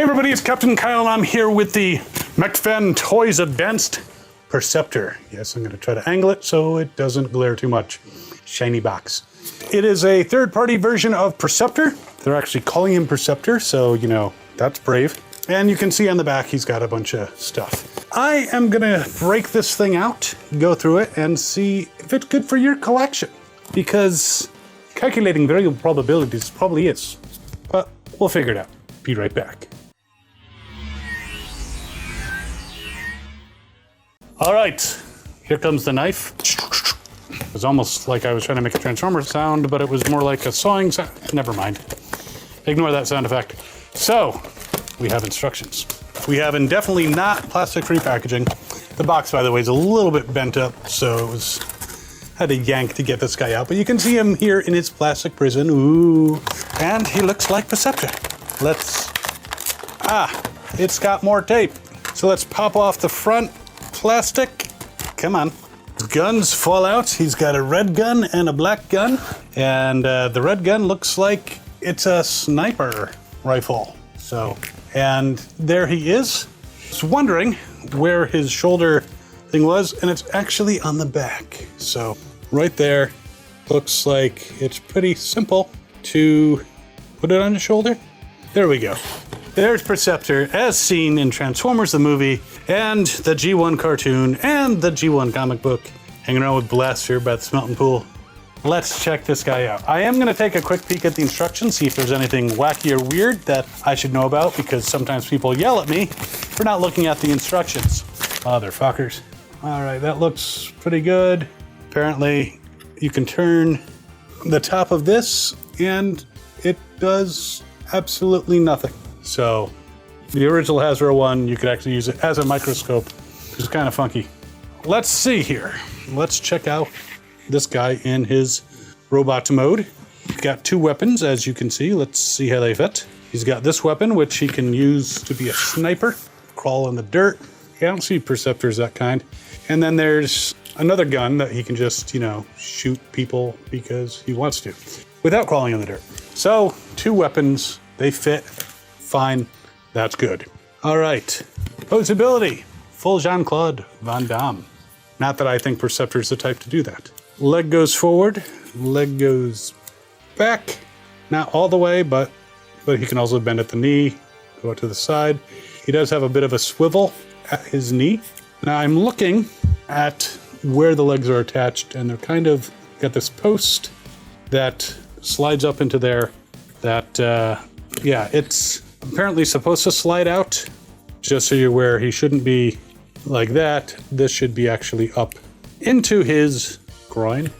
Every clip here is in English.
Hey everybody, it's Captain Kyle. I'm here with the Mech Fan Toys Advanced Perceptor. Yes, I'm going to try to angle it so it doesn't glare too much. Shiny box. It is a third-party version of Perceptor. They're actually calling him Perceptor, so you know, that's brave. And you can see on the back he's got a bunch of stuff. I am going to break this thing out, go through it, and see if it's good for your collection. Because calculating variable probabilities probably is. But we'll figure it out. Be right back. All right, here comes the knife. It was almost like I was trying to make a Transformer sound, but it was more like a sawing sound. Never mind. Ignore that sound effect. So, we have instructions. We have indefinitely not plastic-free packaging. The box, by the way, is a little bit bent up, so it was had to yank to get this guy out. But you can see him here in his plastic prison. Ooh, and he looks like Perceptor. It's got more tape. So let's pop off the front plastic. Come on. Guns fall out. He's got a red gun and a black gun. And the red gun looks like it's a sniper rifle. So, and there he is. I was wondering where his shoulder thing was, and it's actually on the back. So right there, looks like it's pretty simple to put it on your shoulder. There we go. There's Perceptor, as seen in Transformers the movie, and the G1 cartoon, and the G1 comic book, hanging around with Blaster by the smelting pool. Let's check this guy out. I am gonna take a quick peek at the instructions, see if there's anything wacky or weird that I should know about, because sometimes people yell at me for not looking at the instructions. Motherfuckers. All right, that looks pretty good. Apparently, you can turn the top of this, and it does absolutely nothing. So, the original Hasbro one, you could actually use it as a microscope, which is kind of funky. Let's see here. Let's check out this guy in his robot mode. He's got two weapons, as you can see. Let's see how they fit. He's got this weapon, which he can use to be a sniper, crawl in the dirt. Yeah, I don't see Perceptors that kind. And then there's another gun that he can just, you know, shoot people because he wants to, without crawling in the dirt. So, two weapons, they fit fine. That's good. All right. Posability. Full Jean-Claude Van Damme. Not that I think Perceptor's the type to do that. Leg goes forward. Leg goes back. Not all the way, but he can also bend at the knee, go out to the side. He does have a bit of a swivel at his knee. Now I'm looking at where the legs are attached, and they're kind of got this post that slides up into there that, yeah, it's apparently supposed to slide out. Just so you're aware, he shouldn't be like that. This should be actually up into his groin.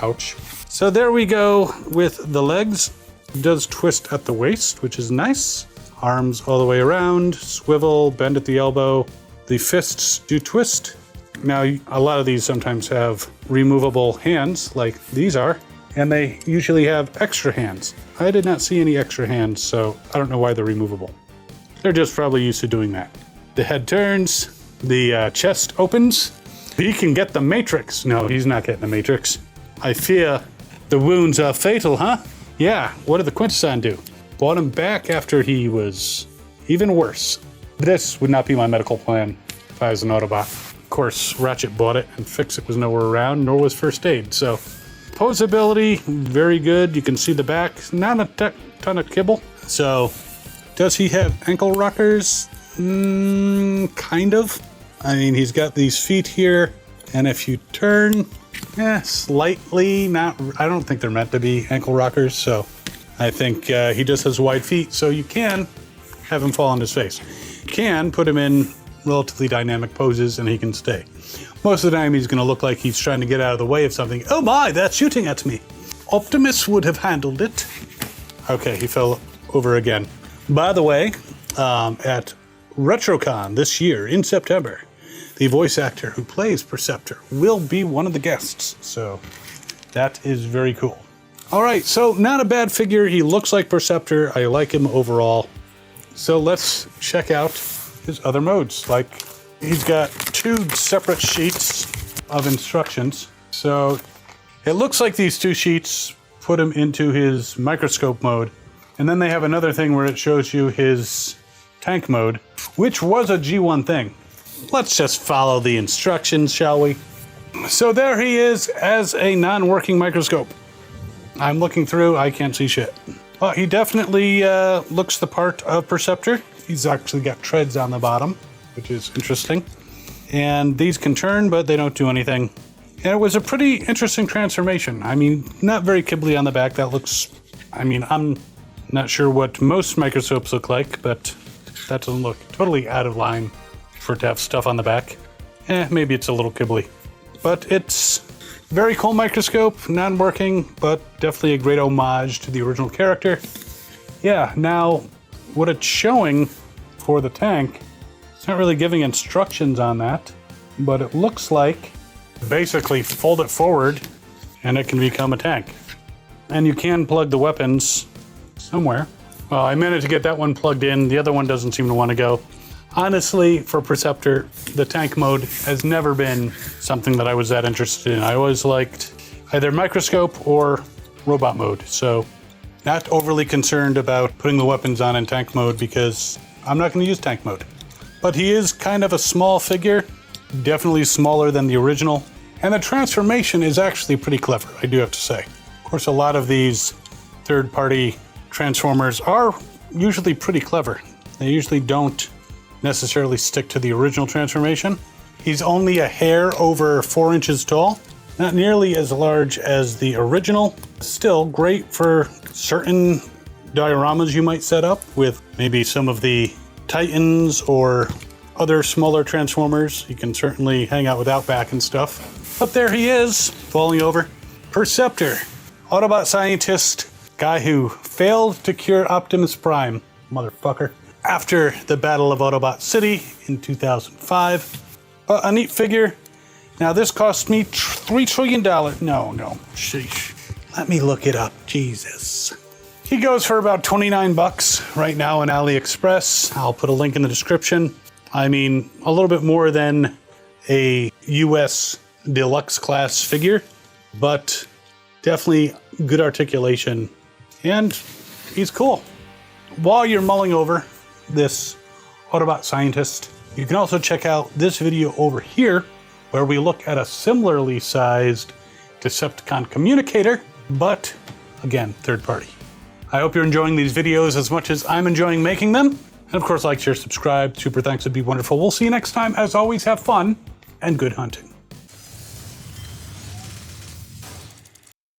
Ouch. So there we go with the legs. It does twist at the waist, which is nice. Arms all the way around, swivel, bend at the elbow. The fists do twist. Now, a lot of these sometimes have removable hands, like these are, and they usually have extra hands. I did not see any extra hands, so I don't know why they're removable. They're just probably used to doing that. The head turns, the chest opens. He can get the Matrix. No, he's not getting the Matrix. I fear the wounds are fatal, huh? Yeah, what did the Quintesson do? Brought him back after he was even worse. This would not be my medical plan if I was an Autobot. Of course, Ratchet bought it, and Fix-It was nowhere around, nor was First Aid, so. Posability, very good. You can see the back, not a ton of kibble. So, does he have ankle rockers? Kind of. I mean, he's got these feet here, and if you turn, slightly, not, I don't think they're meant to be ankle rockers, so I think he just has wide feet, so you can have him fall on his face. You can put him in relatively dynamic poses, and he can stay. Most of the time, he's going to look like he's trying to get out of the way of something. Oh my, that's shooting at me. Optimus would have handled it. Okay, he fell over again. By the way, at RetroCon this year in September, the voice actor who plays Perceptor will be one of the guests. So that is very cool. All right, so not a bad figure. He looks like Perceptor. I like him overall. So let's check out his other modes. Like, he's got two separate sheets of instructions. So it looks like these two sheets put him into his microscope mode. And then they have another thing where it shows you his tank mode, which was a G1 thing. Let's just follow the instructions, shall we? So there he is as a non-working microscope. I'm looking through, I can't see shit. Well, he definitely looks the part of Perceptor. He's actually got treads on the bottom, which is interesting. And these can turn, but they don't do anything. And it was a pretty interesting transformation. I mean, not very Ghibli on the back. That looks, I mean, I'm not sure what most microscopes look like, but that doesn't look totally out of line for it to have stuff on the back. Maybe it's a little Ghibli. But it's very cool microscope, non-working, but definitely a great homage to the original character. Yeah, now what it's showing for the tank, it's not really giving instructions on that, but it looks like basically fold it forward and it can become a tank. And you can plug the weapons somewhere. Well, I managed to get that one plugged in. The other one doesn't seem to want to go. Honestly, for Perceptor, the tank mode has never been something that I was that interested in. I always liked either microscope or robot mode. So not overly concerned about putting the weapons on in tank mode because I'm not going to use tank mode. But he is kind of a small figure, definitely smaller than the original. And the transformation is actually pretty clever, I do have to say. Of course, a lot of these third-party Transformers are usually pretty clever. They usually don't necessarily stick to the original transformation. He's only a hair over 4 inches tall, not nearly as large as the original. Still great for certain dioramas you might set up with maybe some of the Titans or other smaller Transformers. You can certainly hang out with Outback and stuff. But there he is, falling over. Perceptor, Autobot scientist, guy who failed to cure Optimus Prime, motherfucker, after the Battle of Autobot City in 2005. A neat figure. Now this cost me $3 trillion. No, sheesh. Let me look it up, Jesus. He goes for about 29 bucks right now on AliExpress. I'll put a link in the description. I mean, a little bit more than a US deluxe class figure, but definitely good articulation, and he's cool. While you're mulling over this Autobot scientist, you can also check out this video over here where we look at a similarly sized Decepticon communicator, but again, third party. I hope you're enjoying these videos as much as I'm enjoying making them. And of course, like, share, subscribe. Super thanks would be wonderful. We'll see you next time. As always, have fun and good hunting.